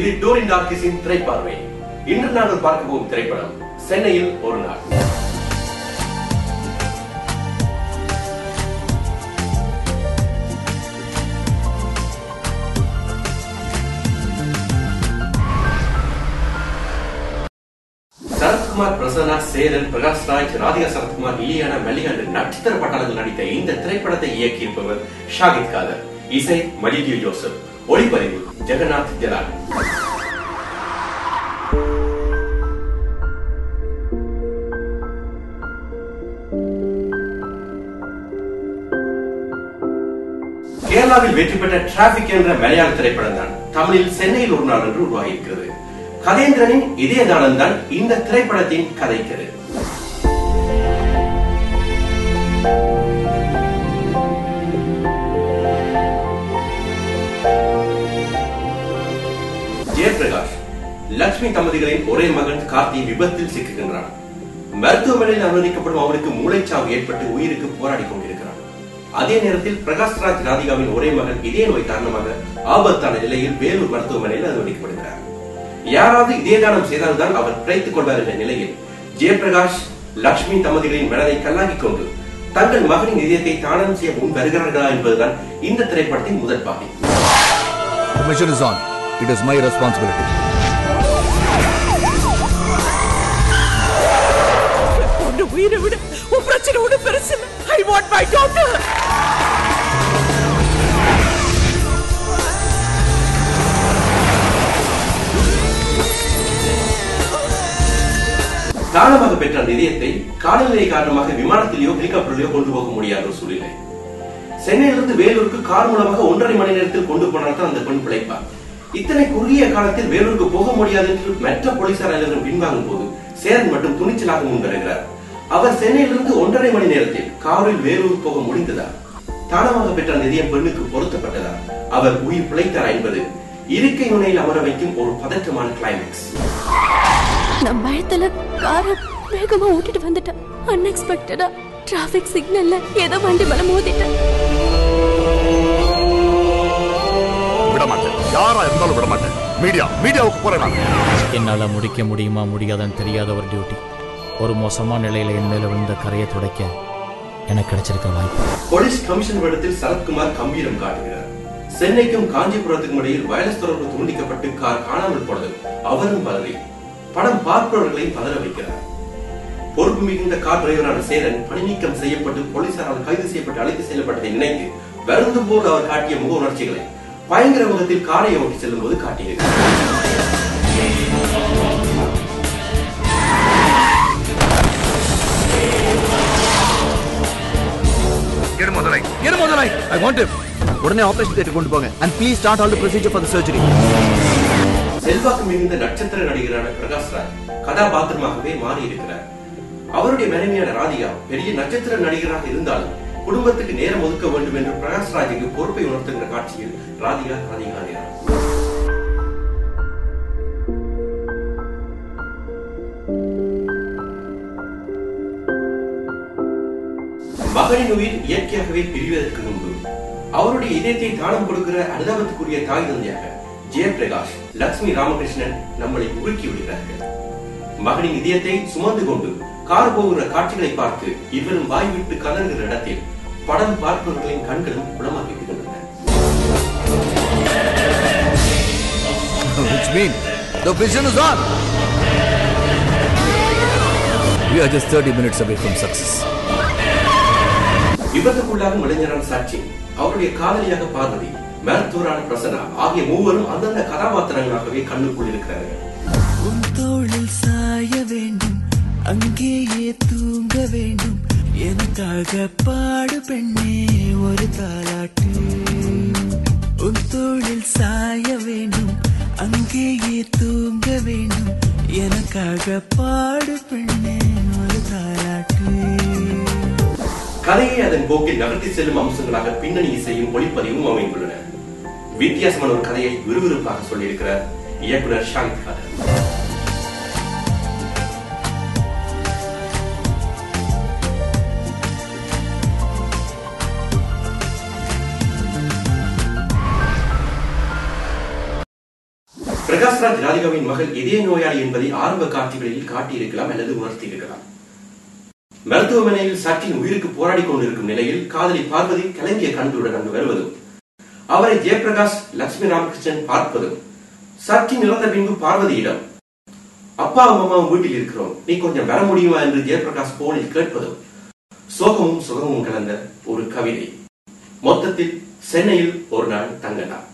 இது டோரின் டார்கிஸின் திரைப்பார்வை. இன்று நாங்கள் பார்க்க போகும் திரைப்படம் சென்னையில் ஒரு நாள். சரத்குமார், பிரசன்னா, சேரன், பிரகாஷ் ராஜ், ராதிகா சரத்குமார், இலியானா, மல்லிகா என்ற நட்சத்திர பட்டாளர்கள் நடித்த இந்த திரைப்படத்தை இயக்கியிருப்பவர் ஷாகித் காதர். இசை மஜிதியோ ஜோசப். ஒளிப்பதிவு ஜெகநாத் ஜலால். கேரளாவில் வெற்றி பெற்ற டிராபிக் என்ற மலையாள திரைப்படம் தான் தமிழில் சென்னையில் ஒரு நாள் என்று உருவாகியிருக்கிறது. கதேந்திரனின் இதே நாளம் தான் இந்த திரைப்படத்தின் கதைக்கிறது. ஜெயபிரகாஷ், லட்சுமி தம்பதிகளின் ஒரே மகன் கார்த்தி விபத்தில் சிக்குகின்றான். மருத்துவமனையில் அனுமதிக்கப்படும் அவருக்கு மூளைச்சாவு ஏற்பட்டு உயிருக்கு போராடி கொண்டிருக்கிறான். அதே நேரத்தில் பிரகாஷ் ராஜ், ராதிகாவின் ஒரே மகன் இதே நோய் காரணமாக ஆபத்தான நிலையில் வேலூர் மருத்துவமனையில் அனுமதிக்கப்படுகிறார். யாராவது இதே தானம் செய்தால்தான் அவர் பிழைத்துக் கொள்வார் என்ற நிலையில் ஜெயபிரகாஷ், லட்சுமி தம்பதிகளின் மனதை கல்லாக்கிக் கொண்டு தங்கள் மகனின் இதயத்தை தானம் செய்ய முன் வருகிறார்களா என்பதுதான் இந்த திரைப்படத்தின் முதல் பாதி. The mission is on. It is my responsibility. உன்னை உயிரை விட உன் பிரச்சனை ஒண்ணு பெருசு. I want my daughter. தானமாக பெற்ற அந்த இதயத்தை காலநிலை காரணமாக விமானத்திலேயோ ஹெலிகாப்டரிலேயோ கொண்டு போக முடியாத ஒரு சூழ்நிலை. சென்னையிலிருந்து வேலூருக்கு கார் மூலமாக 1.5 மணி நேரத்தில் கொண்டு போனால்தான் அந்த பெண் பிழைப்பார். இத்தனை குறுகிய காலத்தில் வேலூருக்கு போக முடியாது என்று மற்ற போலீசார் அனைவரும் பின்வாங்கும் போது சேரன் மட்டும் துணிச்சலாக முன்வருகிறார். அவர் சென்னையிலிருந்து 1.5 மணி நேரத்தில் காரில் வேலூர் போக முடிந்ததா? தானமாக பெற்ற அந்த இதயம் பெண்ணுக்கு பொருத்தப்பட்டதா? அவர் உயிர் பிழைத்தாரா என்பது இருக்கை நுனையில் அமர வைக்கும் ஒரு பதற்றமான கிளைமேக்ஸ். நான் பயத்துல காரை வேகமா ஓட்டிட்டு வந்துட்டேன். அன்எக்ஸ்பெக்டடா டிராபிக் சிக்னல்ல ஏதோ வண்டி மேல மோதிட்டேன். விடமாட்டேன், யாரா இருந்தாலும் விடமாட்டேன். மீடியாவுக்கு போறேன். என்னால முடிக்க முடியுமா முடியாதான்னு தெரியாத ஒரு டியூட்டி. ஒரு மோசமான நிலையில என் மேல விழுந்த கரையை துடைக்க எனக்கு கிடைச்சிருக்க வாய்ப்பு. போலீஸ் கமிஷன் இடத்தில் சரத்குமார் கம்பீரம் காட்டுகிறார். சென்னைக்கும் காஞ்சிபுரத்துக்கும் இடையில் வயலஸ் தொடர்பு துண்டிக்கப்பட்டு கார் காணாமல் போனது அவரும் பதறி படம் பார்ப்பவர்களை பதற வைக்கிறார். பொறுப்பு மிகுந்த கார் டிரைவரான சேரன் பணி நீக்கம் செய்யப்பட்டு போலீசாரால் கைது செய்யப்பட்டு அழைத்து செல்லப்பட்டதை நினைத்து வருந்தும் போது அவர் காட்டிய முக உணர்ச்சிகளை பயங்கர முகத்தில் காரை ஓட்டி செல்லும் போது காட்டியிருக்கிறார். உடனே ஆபரேஷன் தியேட்டர் கொண்டு போங்க. And please start all the procedure for the surgery. செல்வாக்கு மிகுந்த நட்சத்திர நடிகரான பிரகாஷ் ராஜ் கதாபாத்திரமாகவே மாறி இருக்கிறார். அவருடைய மனைவியான ராதிகா பெரிய நட்சத்திர நடிகராக இருந்தாலும் குடும்பத்துக்கு நேரம் ஒதுக்க வேண்டும் என்று பிரகாஷ் ராஜுக்கு பொறுப்பை உணர்த்துகிற காட்சியில் ராதிகா ராதிகா மகனின் உயிர் இயற்கையாகவே பிரிவதற்கு முன்பு அவருடைய இதயத்தை தானம் கொடுக்கிற அனுதாபத்துக்குரிய தாய் தந்தையாக ஜெயபிரகாஷ், லட்சுமி ராமகிருஷ்ணன் நம்மளை உருக்கி விடுகிறார்கள். மகனின் இதயத்தை சுமந்து கொண்டு கார் போகிற காட்சிகளை பார்த்து இவரும் வாய்விட்டு கதறுகிற இடத்தில் படம் பார்ப்பவர்களின் கண்களும் குளமாகி விடுகின்றன. Which means the vision is on. We are just 30 minutes away from success. விபத்துக்குள்ளாகும் இளைஞரான Sachin, அவருடைய காதலியாக பார்வதி, மருத்துவரான பிரசன்னா ஆகிய மூவரும் அந்தந்த கதாபாத்திரங்களாகவே கண்ணுக்குள் இருக்கிறார்கள். உன் தோளில் சாய வேண்டும், அங்கேயே தூங்க வேண்டும், எனக்காக பாடு பெண்ணே ஒரு தாலாட்டு. உன் தோளில் சாய வேண்டும், அங்கேயே தூங்க வேண்டும், எனக்காக பாடு பெண்ணே ஒரு தாலாட்டு. கதையை அதன் போக்கில் நகர்த்தி செல்லும் அம்சங்களாக பின்னணி இசையும் ஒளிப்பதிவும் அமைந்துள்ளன. வித்தியாசமான ஒரு கதையை விறுவிறுப்பாக சொல்லியிருக்கிறார் இயக்குனர் ஷாகித் காதர். பிரகாஷ்ராஜ் ராதிகாவின் மகள் இதய நோயாளி என்பதை ஆரம்ப காட்சிகளில் காட்டியிருக்கலாம் அல்லது உணர்த்தி இருக்கலாம். மருத்துவமனையில் சச்சின் உயிருக்கு போராடி கொண்டிருக்கும் நிலையில் காதலி பார்வதி கலங்கிய கண்களுடன் அங்கு வருவதும், அவரை ஜெயபிரகாஷ் லட்சுமி ராமகிருஷ்ணன் பார்ப்பதும், சச்சின் இறந்த பின்பு பார்வதியிடம் அப்பாவும் அம்மாவும் வீட்டில் இருக்கிறோம், நீ கொஞ்சம் வர முடியுமா என்று ஜெயபிரகாஷ் போனில் கேட்பதும் சோகமும் சுகமும் கலந்த ஒரு கவிதை. மொத்தத்தில் சென்னையில் ஒரு நாள் தங்க நாள்.